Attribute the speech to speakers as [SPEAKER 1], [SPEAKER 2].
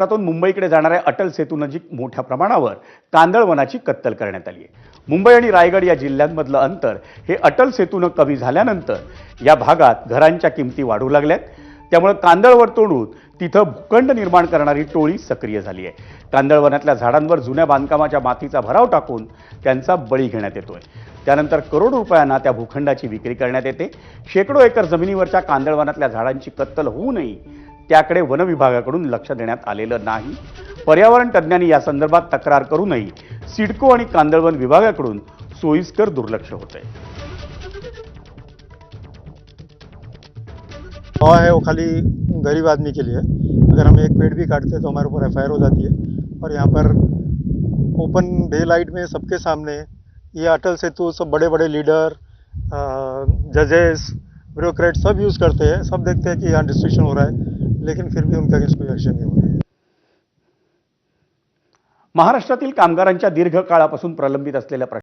[SPEAKER 1] महाराष्ट्रातून मुंबईकडे जाणाऱ्या अटल सेतूनजीक मोठ्या प्रमाणावर कांदळवनाची कत्तल करण्यात आली आहे। मुंबई आणि रायगड या जिल्ह्यांमधलं अंतर हे अटल सेतूनं कमी झाल्यानंतर या भागात घरांच्या किमती वाढू लागल्यात। त्यामुळे कांदळवन तोडून तिथं भूखंड निर्माण करणारी टोळी सक्रिय झाली आहे। कांदळवनातल्या झाडांवर जुन्या बांधकामाच्या मातीचा भराव टाकून त्यांचा बळी घेण्यात येतोय। त्यानंतर करोडो रुपयांना त्या भूखंडाची विक्री करण्यात येते। शेकडो एकर जमिनीवरच्या कांदळवनातल्या झाडांची कत्तल होऊनही त्याकडे वन विभागाकडून लक्ष देण्यात आलेलं नाही। पर्यावरण तज्ञांनी या संदर्भात तक्रार करूनही सिडको आणि कांदळवन विभागाकडून सोयीस्कर दुर्लक्ष होतंय।
[SPEAKER 2] हवा है वो खाली गरीब आदमी के लिए है। अगर हम एक पेड़ भी काटते हैं तो हमारे ऊपर एफआईआर हो जाती है। और यहाँ पर ओपन डे लाइट में सबके सामने ये अटल सेतु सब बड़े बड़े लीडर, जजेस, ब्यूरोक्रेट सब यूज़ करते हैं। सब देखते हैं कि यहाँ डिस्ट्रक्शन हो रहा है, लेकिन फिर भी उनका कोई एक्शन नहीं हो रहा है।
[SPEAKER 1] महाराष्ट्रातील कामगारांच्या दीर्घकाळापासून प्रलंबित असलेल्या